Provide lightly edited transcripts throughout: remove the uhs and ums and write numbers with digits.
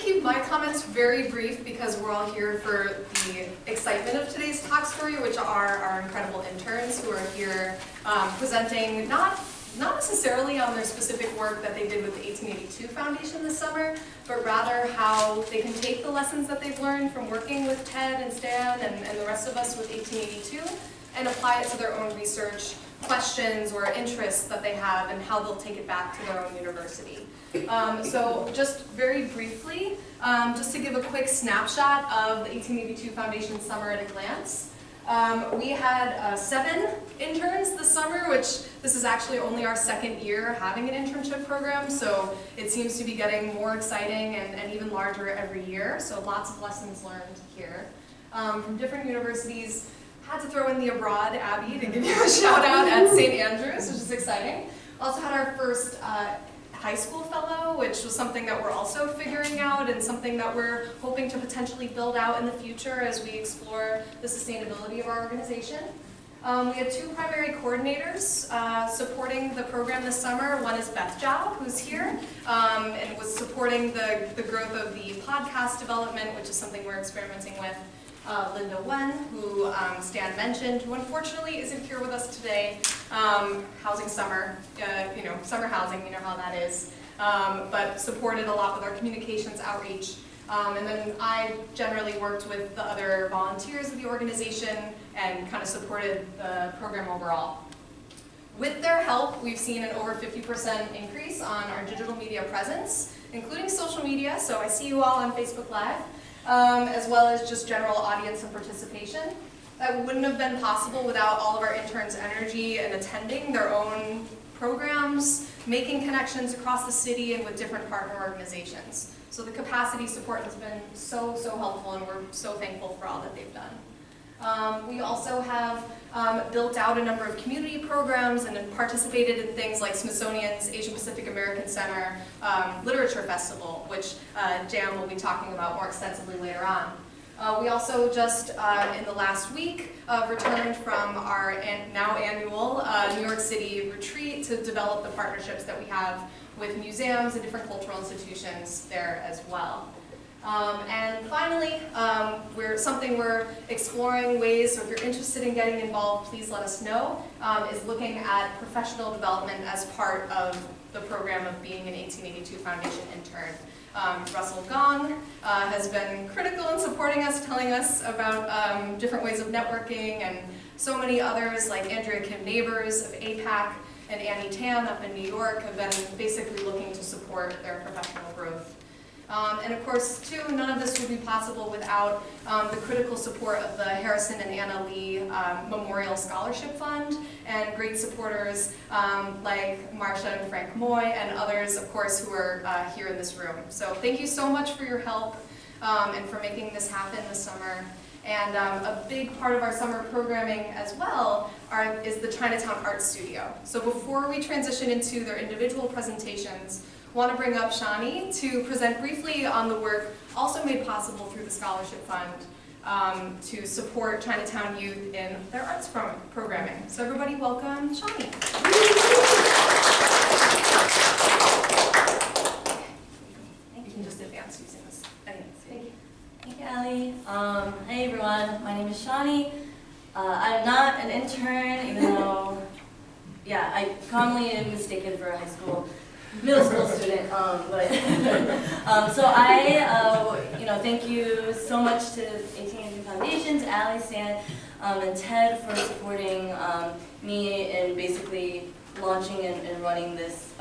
keep my comments very brief because we're all here for the excitement of today's talk story, which are our incredible interns who are here presenting not necessarily on their specific work that they did with the 1882 Foundation this summer, but rather how they can take the lessons that they've learned from working with Ted and Stan and the rest of us with 1882 and apply it to their own research questions or interests that they have and how they'll take it back to their own university. So just very briefly, just to give a quick snapshot of the 1882 Foundation Summer at a glance. We had 7 interns this summer, which this is actually only our second year having an internship program, so it seems to be getting more exciting and even larger every year, so lots of lessons learned here. From different universities, had to throw in the abroad, Abby, to give you a shout out at St. Andrews, which is exciting. Also had our first high school fellow, which was something that we're also figuring out and something that we're hoping to potentially build out in the future as we explore the sustainability of our organization. We had 2 primary coordinators supporting the program this summer. One is Beth Zhao, who's here, and was supporting the growth of the podcast development, which is something we're experimenting with. Linda Wen, who Stan mentioned, who unfortunately isn't here with us today. Housing summer, summer housing, you know how that is. But supported a lot with our communications outreach. And then I generally worked with the other volunteers of the organization and kind of supported the program overall. With their help, we've seen an over 50% increase on our digital media presence, including social media, so I see you all on Facebook Live. As well as just general audience and participation. That wouldn't have been possible without all of our interns' energy and attending their own programs, making connections across the city and with different partner organizations. So the capacity support has been so helpful, and we're so thankful for all that they've done. We also have built out a number of community programs and participated in things like Smithsonian's Asian Pacific American Center Literature Festival, which Jan will be talking about more extensively later on. We also just, in the last week, returned from our now annual New York City retreat to develop the partnerships that we have with museums and different cultural institutions there as well. And finally, we're exploring ways, so if you're interested in getting involved, please let us know, is looking at professional development as part of the program of being an 1882 Foundation intern. Russell Gong has been critical in supporting us, telling us about different ways of networking, and so many others like Andrea Kim Neighbors of APAC and Annie Tan up in New York have been basically looking to support their professional growth. And of course, too, none of this would be possible without the critical support of the Harrison and Anna Lee Memorial Scholarship Fund and great supporters like Marcia and Frank Moy and others, of course, who are here in this room. So thank you so much for your help and for making this happen this summer. And a big part of our summer programming as well is the Chinatown Art Studio. So before we transition into their individual presentations, I want to bring up Shani to present briefly on the work also made possible through the Scholarship Fund to support Chinatown youth in their arts programming. So everybody welcome Shani. You can just advance using this. Thank you. Thank you, Allie. Hey everyone, my name is Shani. I'm not an intern, even though, yeah, I commonly am mistaken for a middle school student, so I, thank you so much to 1882 Foundation, to Allie, Stan, and Ted for supporting me in basically launching and running this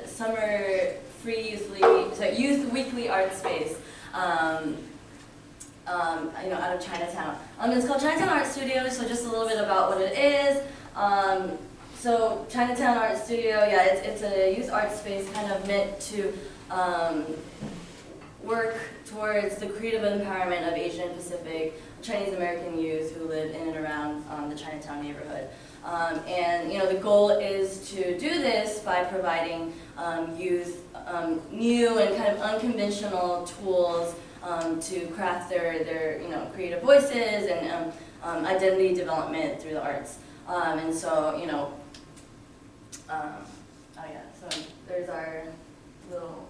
summer free youth weekly art space. Out of Chinatown. It's called Chinatown Art Studio, so just a little bit about what it is. So Chinatown Art Studio, yeah, it's a youth art space kind of meant to work towards the creative empowerment of Asian Pacific Chinese American youth who live in and around the Chinatown neighborhood. And the goal is to do this by providing youth new and kind of unconventional tools to craft their creative voices and identity development through the arts. And so, so there's our little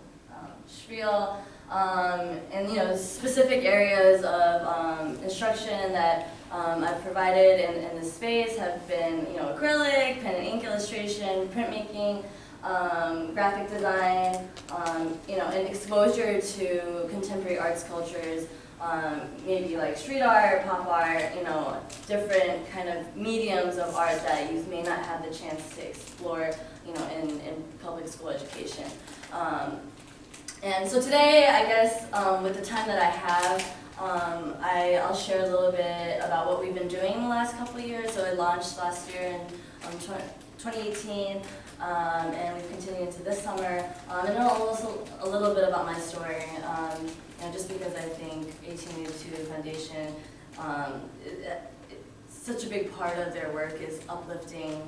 spiel. And specific areas of instruction that I've provided in this space have been acrylic, pen and ink illustration, printmaking, graphic design, and exposure to contemporary arts cultures, maybe like street art, pop art, different kind of mediums of art that youth may not have the chance to explore, in public school education. And so today, I guess, with the time that I have, I'll share a little bit about what we've been doing in the last couple of years. So it launched last year in 2018, and we've continued into this summer. And also a little bit about my story, just because I think 1882 Foundation, such a big part of their work is uplifting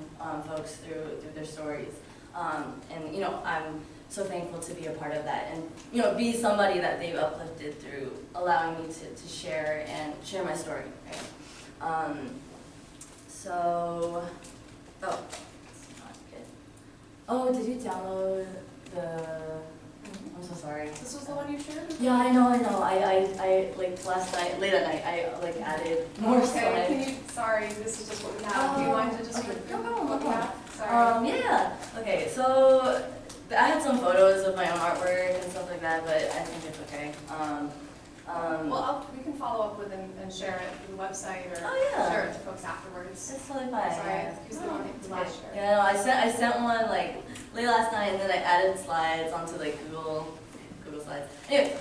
folks through their stories. And I'm so thankful to be a part of that and be somebody that they've uplifted through allowing me to share my story. Right? So, oh, it's not good. Oh, did you download the? I'm so sorry. This was the one you shared? Yeah, I know. I like last night, late at night, I like added more slides. Can you? Sorry, this is just what we have. Do you mind to just look at? Sorry. Yeah. Okay. So I had some photos of my own artwork and stuff like that, but I think it's okay. Well, we can follow up with and share it through the website or share it to folks afterwards. It's totally fine. Sorry, I used the one last year. Yeah, no, I sent one like late last night, and then I added slides onto like Google Slides. Anyway,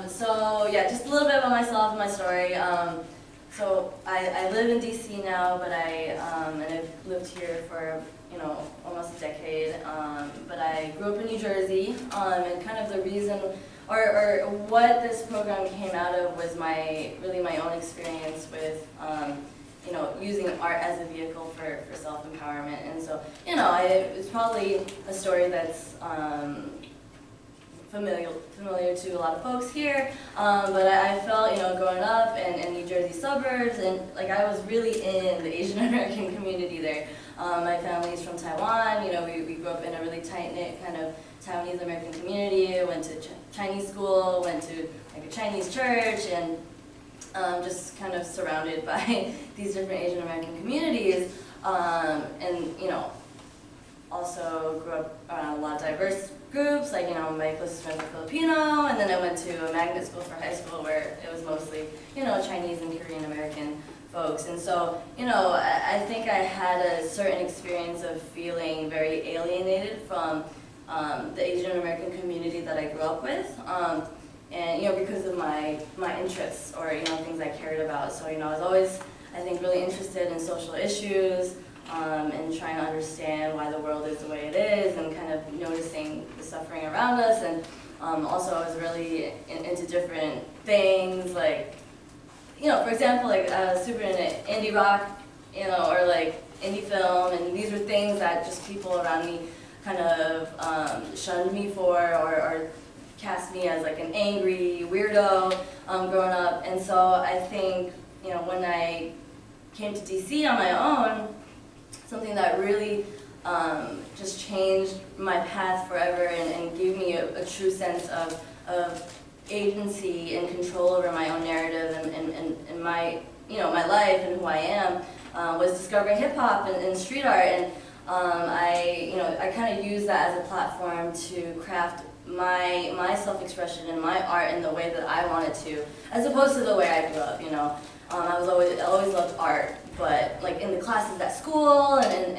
so yeah, just a little bit about myself and my story. So I live in DC now, but and I've lived here for almost a decade. But I grew up in New Jersey, and kind of the reason. Or what this program came out of was really my own experience with, using art as a vehicle for self-empowerment. And so, it's probably a story that's familiar to a lot of folks here. But I felt, growing up in New Jersey suburbs, and like I was really in the Asian American community there. My family's from Taiwan. We grew up in a really tight-knit kind of Taiwanese American community. Went to Chinese school, went to like a Chinese church, and just kind of surrounded by these different Asian American communities. And also grew up around a lot of diverse groups. Like my closest friends are Filipino, and then I went to a magnet school for high school where it was mostly Chinese and Korean American folks. And so, I think I had a certain experience of feeling very alienated from the Asian American community that I grew up with, and because of my interests or things I cared about. So I was always, I think, really interested in social issues and trying to understand why the world is the way it is, and kind of noticing the suffering around us. And also, I was really into different things, like for example, like super into indie rock, or like indie film, and these were things that just people around me kind of shunned me for, or cast me as like an angry weirdo growing up. And so I think, when I came to DC on my own, something that really just changed my path forever and gave me a true sense of agency and control over my own narrative and my, my life and who I am, was discovering hip hop and street art. And I kind of used that as a platform to craft my self-expression and my art in the way that I wanted to, as opposed to the way I grew up. I always loved art, but like in the classes at school and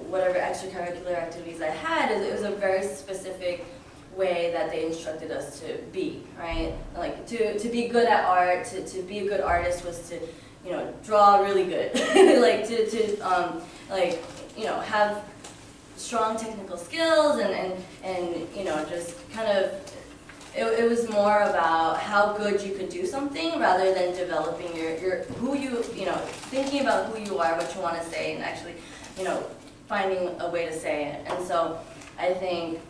whatever extracurricular activities I had, it was a very specific way that they instructed us to be, right? Like to be good at art, to be a good artist was to draw really good, like to have strong technical skills and just kind of, it was more about how good you could do something rather than developing your thinking about who you are, what you want to say, and actually, finding a way to say it. And so I think,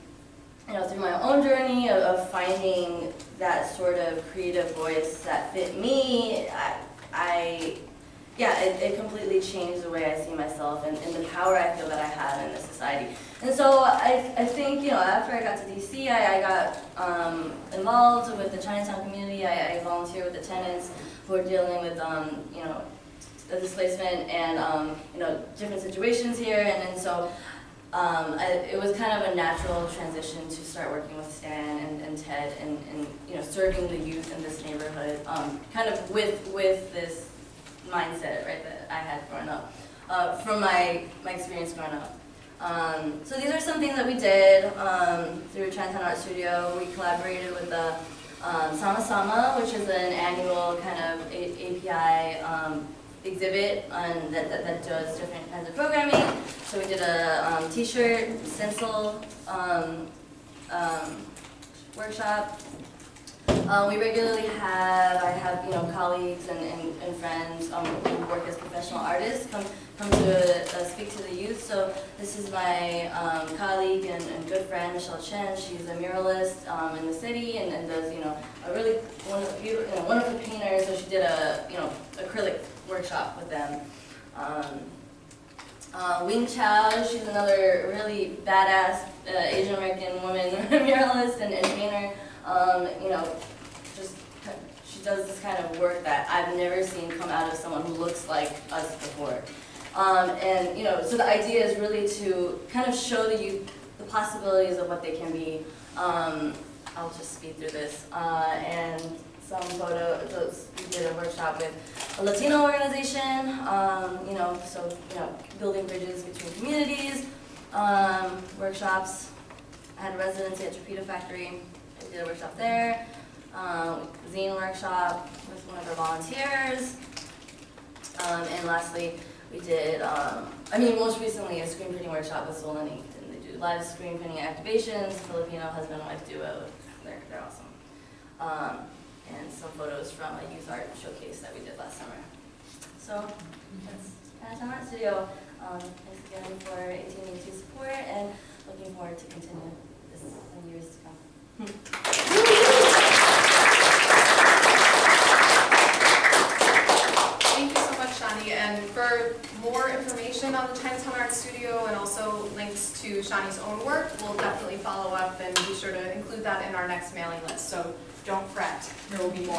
through my own journey of finding that sort of creative voice that fit me, I yeah, it completely changed the way I see myself and the power I feel that I have in this society. And so I think, after I got to DC, I got involved with the Chinatown community. I volunteer with the tenants who are dealing with, the displacement and, different situations here. And then so it was kind of a natural transition to start working with Stan and Ted and serving the youth in this neighborhood, kind of with this mindset, right, that I had growing up, from my experience growing up. So these are some things that we did through Chinatown Art Studio. We collaborated with the Sama Sama, which is an annual kind of API exhibit that does different kinds of programming. So we did a t-shirt, stencil workshop. We regularly I have colleagues and friends who work as professional artists come to speak to the youth. So this is my colleague and good friend Michelle Chen. She's a muralist in the city and does a really wonderful painter. So she did a acrylic workshop with them. Wing Chow, she's another really badass Asian American woman muralist and painter. She does this kind of work that I've never seen come out of someone who looks like us before. So the idea is really to kind of show the youth the possibilities of what they can be. I'll just speed through this. And some photos, we did a workshop with a Latino organization, building bridges between communities, workshops. I had a residency at Chapita Factory. I did a workshop there. Zine workshop with one of our volunteers. And lastly, we did, most recently a screen printing workshop with Soul and Ink. And they do live screen printing activations, Filipino husband-wife duo. They're awesome. And some photos from a youth art showcase that we did last summer. So that's Chinatown Art Studio. Thanks again for 1882 support and looking forward to continue this in years to come. Thank you so much, Shani. And for more information on the Chinatown Art Studio and also links to Shani's own work, we'll definitely follow up and be sure to include that in our next mailing list. So don't fret, there will be more.